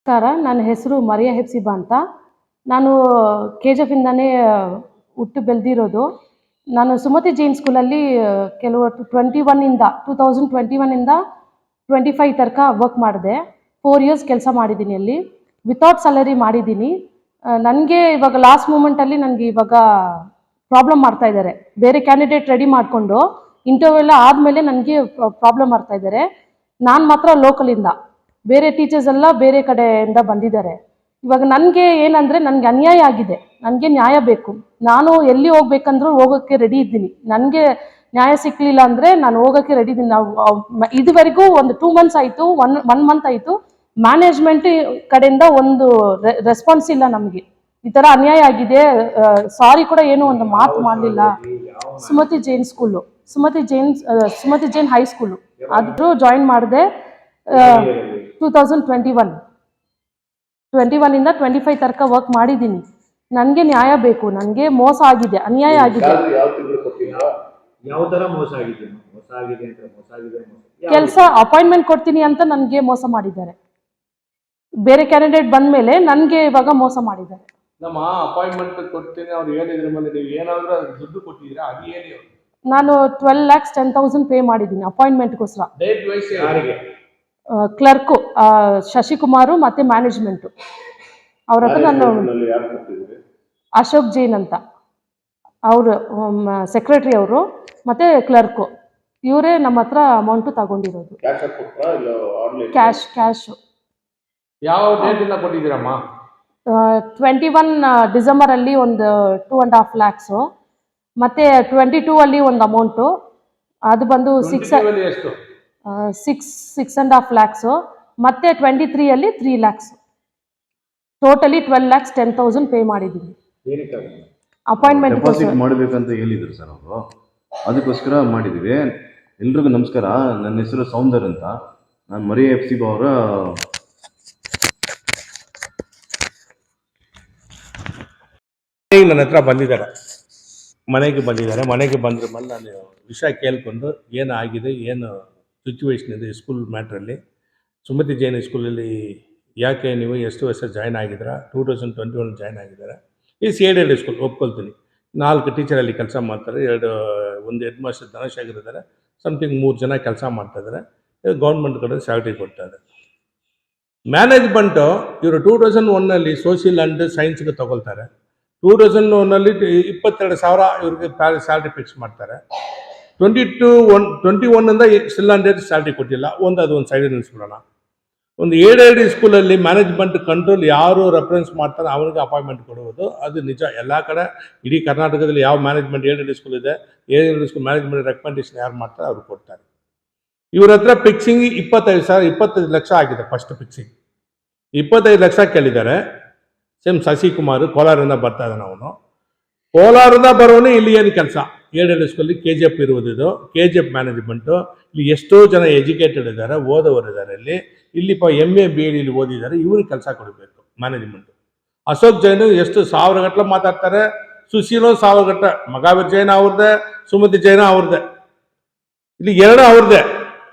ನಮಸ್ಕಾರ, ನನ್ನ ಹೆಸರು ಮರಿಯಾ ಹೆಪ್ಸಿಬಾ ಅಂತ. ನಾನು KGF ಇಂದಾನೇ ಹುಟ್ಟು ಬೆಳೆದಿರೋದು. ನಾನು ಸುಮತಿ ಜೈನ್ ಸ್ಕೂಲಲ್ಲಿ ಕೆಲವು 2021 ಇಂದ 25 ತನಕ ವರ್ಕ್ ಮಾಡಿದೆ. 4 ಇಯರ್ಸ್ ಕೆಲಸ ಮಾಡಿದ್ದೀನಿ ಅಲ್ಲಿ. ವಿತೌಟ್ ಸ್ಯಾಲರಿ ಮಾಡಿದ್ದೀನಿ. ನನಗೆ ಇವಾಗ ಲಾಸ್ಟ್ ಮೂಮೆಂಟಲ್ಲಿ ನನಗೆ ಇವಾಗ ಪ್ರಾಬ್ಲಮ್ ಮಾಡ್ತಾ ಇದ್ದಾರೆ. ಬೇರೆ ಕ್ಯಾಂಡಿಡೇಟ್ ರೆಡಿ ಮಾಡಿಕೊಂಡು ಇಂಟರ್ವ್ಯೂ ಎಲ್ಲ ಆದಮೇಲೆ ನನಗೆ ಪ್ರಾಬ್ಲಮ್ ಮಾಡ್ತಾ ಇದ್ದಾರೆ. ನಾನು ಮಾತ್ರ ಲೋಕಲಿಂದ, ಬೇರೆ ಟೀಚರ್ಸ್ ಎಲ್ಲ ಬೇರೆ ಕಡೆಯಿಂದ ಬಂದಿದ್ದಾರೆ. ಇವಾಗ ನನಗೆ ಏನಂದರೆ, ನನಗೆ ಅನ್ಯಾಯ ಆಗಿದೆ, ನನಗೆ ನ್ಯಾಯ ಬೇಕು. ನಾನು ಎಲ್ಲಿ ಹೋಗ್ಬೇಕಂದ್ರೂ ಹೋಗೋಕ್ಕೆ ರೆಡಿ ಇದ್ದೀನಿ. ನನಗೆ ನ್ಯಾಯ ಸಿಕ್ಕಲಿಲ್ಲ ಅಂದರೆ ನಾನು ಹೋಗೋಕ್ಕೆ ರೆಡಿ ಇದ್ದೀನಿ. ನಾವು ಇದುವರೆಗೂ ಒಂದು 2 ಮಂತ್ಸ್ ಆಯಿತು, 1 ಮಂತ್ ಆಯಿತು, ಮ್ಯಾನೇಜ್ಮೆಂಟ್ ಕಡೆಯಿಂದ ಒಂದು ರೆಸ್ಪಾನ್ಸ್ ಇಲ್ಲ ನಮಗೆ. ಈ ಥರ ಅನ್ಯಾಯ ಆಗಿದೆ, ಸಾರಿ ಕೂಡ ಏನೂ ಒಂದು ಮಾತು ಮಾಡಲಿಲ್ಲ. ಸುಮತಿ ಜೈನ್ ಸ್ಕೂಲು, ಸುಮತಿ ಜೈನ್ ಹೈಸ್ಕೂಲು ಆದರೂ ಜಾಯಿನ್ ಮಾಡಿದೆ 2021 ಇಂದ 25 ತನಕ ವರ್ಕ್ ಮಾಡಿದ್ದೀನಿ. ನನಗೆ ನ್ಯಾಯ ಬೇಕು, ನನಗೆ ಮೋಸ ಆಗಿದೆ, ಅನ್ಯಾಯ ಆಗಿದೆ. ಕೆಲಸ ಅಪಾಯಿಂಟ್ಮೆಂಟ್ ಕೊಡ್ತೀನಿ ಅಂತ ನನಗೆ ಮೋಸ ಮಾಡಿದ್ದಾರೆ. ಬೇರೆ ಕ್ಯಾಂಡಿಡೇಟ್ ಬಂದ ಮೇಲೆ ನನಗೆ ಇವಾಗ ಮೋಸ ಮಾಡಿದ್ದಾರೆ. ನಾನು 12,10,000 ಪೇ ಮಾಡಿದ್ದೀನಿ ಅಪಾಯಿಂಟ್ಮೆಂಟ್ಗೋಸ್ಕರ. ಕ್ಲರ್ಕು ಶಶಿಕುಮಾರು ಮತ್ತು ಮ್ಯಾನೇಜ್ಮೆಂಟು ಅವ್ರ ಹತ್ರ ನಾನು ಅಶೋಕ್ ಜೈನ್ ಅಂತ ಅವರು ಸೆಕ್ರೆಟ್ರಿ ಅವರು ಮತ್ತು ಕ್ಲರ್ಕು ಇವರೇ ನಮ್ಮ ಹತ್ರ ಅಮೌಂಟು ತಗೊಂಡಿರೋದು. ಕ್ಯಾಶು. ಯಾವ ಡೇಟಿಂದ ಕೊಟ್ಟಿದ್ದೀರಮ್ಮ? 21 ಡಿಸೆಂಬರಲ್ಲಿ ಒಂದು 2.5 lakhs, ಮತ್ತು 22 ಅಲ್ಲಿ ಒಂದು ಅಮೌಂಟು, ಅದು ಬಂದು 6.5 lakhs, ಮತ್ತು 23 ಅಲ್ಲಿ 3 lakhs. ಟೋಟಲಿ 12,10,000 ಪೇ ಮಾಡಿದ್ದೀನಿ. ಅಪಾಯಿಂಟ್ಮೆಂಟ್ ಮಾಡಬೇಕಂತ ಹೇಳಿದ್ರು ಸರ್ ಅವರು, ಅದಕ್ಕೋಸ್ಕರ ಮಾಡಿದ್ದೀವಿ. ಎಲ್ರಿಗೂ ನಮಸ್ಕಾರ. ನನ್ನ ಹೆಸರು ಸೌಂದರ್ ಅಂತ. ನಾನು ಮರಿಯಾ ಹೆಪ್ಸಿಬಾ ಅವರ ನನ್ನ ಹತ್ರ ಬಂದಿದ್ದಾರೆ, ಮನೆಗೆ ಬಂದ್ರ ಮೇಲೆ ನಾನು ವಿಷಯ ಕೇಳ್ಕೊಂಡು ಏನಾಗಿದೆ, ಏನು ಸಿಚುವೇಶನ್ ಇದೆ ಸ್ಕೂಲ್ ಮ್ಯಾಟ್ರಲ್ಲಿ, ಸುಮತಿ ಜೈನ್ ಸ್ಕೂಲಲ್ಲಿ ಯಾಕೆ ನೀವು ಎಷ್ಟು ವರ್ಷ ಜಾಯ್ನ್ ಆಗಿದ್ದೀರಾ? 2021 ಜಾಯ್ನ್ ಆಗಿದ್ದಾರೆ. ಈ CIDD ಸ್ಕೂಲ್ ಒಪ್ಕೊಳ್ತೀನಿ. 4 ಟೀಚರಲ್ಲಿ ಕೆಲಸ ಮಾಡ್ತಾರೆ, ಒಂದು ಹೆಡ್ ಮಾಸ್ಟರ್ ಧನಶೇಖರ್ ಇದ್ದಾರೆ, ಸಮಥಿಂಗ್ 3 ಜನ ಕೆಲಸ ಮಾಡ್ತಾಯಿದ್ದಾರೆ. ಗೌರ್ಮೆಂಟ್ ಕಡೆ ಸ್ಯಾಲ್ರಿ ಕೊಡ್ತಾಯಿದ್ದಾರೆ. ಮ್ಯಾನೇಜ್ಮೆಂಟು ಇವರು 2001 ಸೋಷಿಯಲ್ ಆ್ಯಂಡ್ ಸೈನ್ಸ್ಗೆ ತಗೊಳ್ತಾರೆ. 2001 22,000 ಇವ್ರಿಗೆ ಸ್ಯಾಲ್ರಿ ಫಿಕ್ಸ್ ಮಾಡ್ತಾರೆ. 21 ಸ್ಟಿಲ್ ಆನ್ ಡೇಟ್ ಸ್ಯಾಲ್ರಿ ಕೊಟ್ಟಿಲ್ಲ. ಅದೊಂದು ಸೈಡ್ ನಿಲ್ಲಿಸ್ಬಿಡೋಣ. ಒಂದು AID ಸ್ಕೂಲಲ್ಲಿ ಮ್ಯಾನೇಜ್ಮೆಂಟ್ ಕಂಟ್ರೋಲ್ ಯಾರು ರೆಫರೆನ್ಸ್ ಮಾಡ್ತಾರೆ ಅವನಿಗೆ ಅಪಾಯಿಂಟ್ಮೆಂಟ್ ಕೊಡುವುದು, ಅದು ನಿಜ. ಎಲ್ಲ ಕಡೆ ಇಡೀ ಕರ್ನಾಟಕದಲ್ಲಿ ಯಾವ ಮ್ಯಾನೇಜ್ಮೆಂಟ್ AID ಸ್ಕೂಲ್ ಇದೆ, AID ಸ್ಕೂಲ್ ಮ್ಯಾನೇಜ್ಮೆಂಟ್ ರೆಕಮೆಂಡೇಶನ್ ಯಾರು ಮಾಡ್ತಾರೆ ಅವ್ರು ಕೊಡ್ತಾರೆ. ಇವ್ರ ಹತ್ರ ಫಿಕ್ಸಿಂಗ್ 25 ಲಕ್ಷ ಆಗಿದೆ. ಫಸ್ಟ್ ಫಿಕ್ಸಿಂಗ್ 25 ಲಕ್ಷ ಕೇಳಿದ್ದಾರೆ. ಸೇಮ್ ಶಶಿಕುಮಾರ್ ಕೋಲಾರಿಂದ ಬರ್ತಾ ಇದ್ದಾನೆ. ಅವನು ಕೋಲಾರಿಂದ ಬರೋನು ಇಲ್ಲಿ ಏನು ಕೆಲಸ? AID ಸ್ಕೂಲಲ್ಲಿ KGF ಇರುವುದು. ಇದು KGF ಮ್ಯಾನೇಜ್ಮೆಂಟು. ಇಲ್ಲಿ ಎಷ್ಟೋ ಜನ ಎಜುಕೇಟೆಡ್ ಇದ್ದಾರೆ, ಓದೋರು ಇದ್ದಾರೆ. ಇಲ್ಲಿ MA BEd ಇಲ್ಲಿ ಓದಿದ್ದಾರೆ. ಇವ್ರಿಗೆ ಕೆಲಸ ಕೊಡಬೇಕು ಮ್ಯಾನೇಜ್ಮೆಂಟು. ಅಶೋಕ್ ಜೈನ್ ಎಷ್ಟು 1000 ಗಟ್ಟಲೆ ಮಾತಾಡ್ತಾರೆ. ಸುಶೀಲೋ 1000 ಗಟ್ಟಲೆ. ಮಗಾವೀರ್ ಜೈನ್ ಅವ್ರದ್ದೇ, ಸುಮತಿ ಜೈನ ಅವ್ರದ್ದೇ. ಇಲ್ಲಿ 2 ಅವ್ರದ್ದೇ.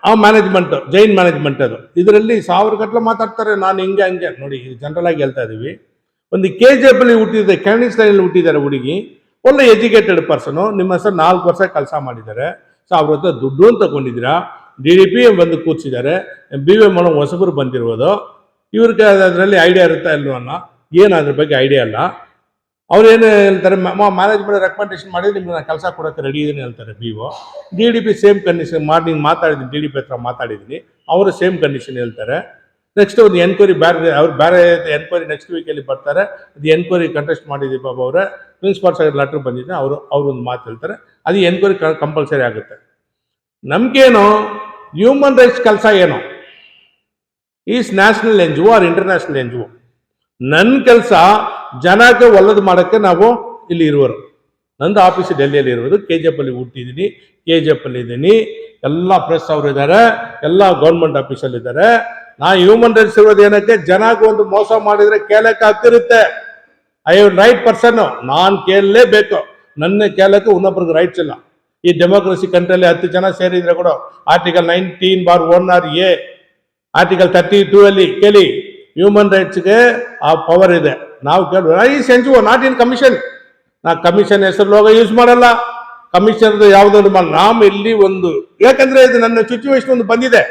ಆ ಮ್ಯಾನೇಜ್ಮೆಂಟು ಜೈನ್ ಮ್ಯಾನೇಜ್ಮೆಂಟ್ ಅದು. ಇದರಲ್ಲಿ 1000 ಗಟ್ಟಲೆ ಮಾತಾಡ್ತಾರೆ. ನಾನು ಹಂಗೆ ನೋಡಿ, ಜನರಲ್ ಆಗಿ ಹೇಳ್ತಾ ಇದ್ದೀವಿ. ಒಂದು KGF ಅಲ್ಲಿ ಹುಟ್ಟಿದೆ, ಕ್ಯಾಂಡಿಡೇಟ್ ಸ್ಟೈಲಲ್ಲಿ ಹುಟ್ಟಿದ್ದಾರೆ ಹುಡುಗಿ, ಒಳ್ಳೆ ಎಜುಕೇಟೆಡ್ ಪರ್ಸನು. ನಿಮ್ಮ ಹೆಸರು 4 ವರ್ಷ ಕೆಲಸ ಮಾಡಿದ್ದಾರೆ. 1000 ಹತ್ರ ದುಡ್ಡು ತಗೊಂಡಿದ್ದೀರಾ. DDP ಬಂದು ಕೂರಿಸಿದ್ದಾರೆ. BVM ಹೊಸಬರು ಬಂದಿರ್ಬೋದು. ಇವ್ರಿಗೆ ಅದರಲ್ಲಿ ಐಡಿಯಾ ಇರುತ್ತಾ ಇಲ್ವೋ ಅನ್ನೋ, ಏನು ಅದ್ರ ಬಗ್ಗೆ ಐಡಿಯಾ ಇಲ್ಲ. ಅವ್ರು ಏನು ಹೇಳ್ತಾರೆ, ಮ್ಯಾನೇಜ್ಮೆಂಟ್ ರೆಕಮೆಂಡೇಶನ್ ಮಾಡಿ ನಿಮ್ಗೆ ನಾನು ಕೆಲಸ ಕೊಡೋಕ್ಕೆ ರೆಡಿ ಇದೀನಿ ಹೇಳ್ತಾರೆ. BO DDP same condition morning ಮಾತಾಡಿದ್ದೀನಿ, DDP ಹತ್ರ ಮಾತಾಡಿದ್ದೀನಿ. ಅವರು ಸೇಮ್ ಕಂಡೀಷನ್ ಹೇಳ್ತಾರೆ. ನೆಕ್ಸ್ಟ್ ಒಂದು ಎನ್ಕ್ವೈರಿ ಬೇರೆ ಎನ್ಕ್ವೈರಿ ನೆಕ್ಸ್ಟ್ ವೀಕಲ್ಲಿ ಬರ್ತಾರೆ. ಅದು ಎನ್ಕ್ವೈರಿ ಕಂಟೆಸ್ಟ್ ಮಾಡಿದ್ದೀವಿ ಬಾಬು ಅವರೇ, ಪ್ರಿನ್ಸಿಪಾಲ್ ಸೈಡ್ ಲೆಟ್ರ್ ಬಂದಿದೆ. ಅವರು ಒಂದು ಮಾತು ಹೇಳ್ತಾರೆ. ಅದು ಎನ್ಕ್ವೈರಿ ಕಂಪಲ್ಸರಿ ಆಗುತ್ತೆ. ನಮಗೇನು ಹ್ಯೂಮನ್ ರೈಟ್ಸ್ ಕೆಲಸ ಏನು? Is national NGO or international NGO? ನನ್ನ ಕೆಲಸ ಜನಕ್ಕೆ ಒಳ್ಳೇದು ಮಾಡೋಕ್ಕೆ ನಾವು ಇಲ್ಲಿ ಇರುವರು. ನಂದು ಆಫೀಸ್ ಡೆಲ್ಲಿಯಲ್ಲಿ ಇರುವುದು. KGF ಅಲ್ಲಿ ಹುಟ್ಟಿದ್ದೀನಿ, KGF ಅಲ್ಲಿ ಇದ್ದೀನಿ. ಎಲ್ಲ ಪ್ರೆಸ್ ಅವರು ಇದ್ದಾರೆ, ಎಲ್ಲ ಗೌರ್ಮೆಂಟ್ ಆಫೀಸಲ್ಲಿದ್ದಾರೆ. ನಾ ಹ್ಯೂಮನ್ ರೈಟ್ಸ್ ಇರೋದು ಏನಕ್ಕೆ? ಜನಕ್ಕೆ ಒಂದು ಮೋಸ ಮಾಡಿದರೆ ಕೇಳಕ್ಕೆ ಹಕ್ಕಿರುತ್ತೆ. ಐ ಹ್ಯಾವ್ ರೈಟ್ ಪರ್ಸನ್ನು, ನಾನು ಕೇಳಲೇಬೇಕು. ನನ್ನ ಕೇಳಕ್ಕೆ ಇನ್ನೊಬ್ರಿಗೆ ರೈಟ್ಸ್ ಇಲ್ಲ. ಈ ಡೆಮೋಕ್ರಸಿ ಕಂಟ್ರಿಯಲ್ಲಿ 10 ಜನ ಸೇರಿದ್ರೆ ಕೂಡ ಆರ್ಟಿಕಲ್ 19(1)(a), ಆರ್ಟಿಕಲ್ 32 ಅಲ್ಲಿ ಕೇಳಿ, ಹ್ಯೂಮನ್ ರೈಟ್ಸ್ಗೆ ಆ ಪವರ್ ಇದೆ. ನಾವು ಕೇಳುವ ಈ ಎನ್ ನಾಟ್ ಇನ್ ಕಮಿಷನ್. ನಾ ಕಮಿಷನ್ ಹೆಸರು ಲೋಗ ಯೂಸ್ ಮಾಡಲ್ಲ, ಕಮಿಷನ್ ಯಾವುದಾದ್ರು ನಾವು ಇಲ್ಲಿ ಒಂದು, ಯಾಕಂದ್ರೆ ಇದು ನನ್ನ ಸಿಚುವೇಶನ್ ಒಂದು ಬಂದಿದೆ,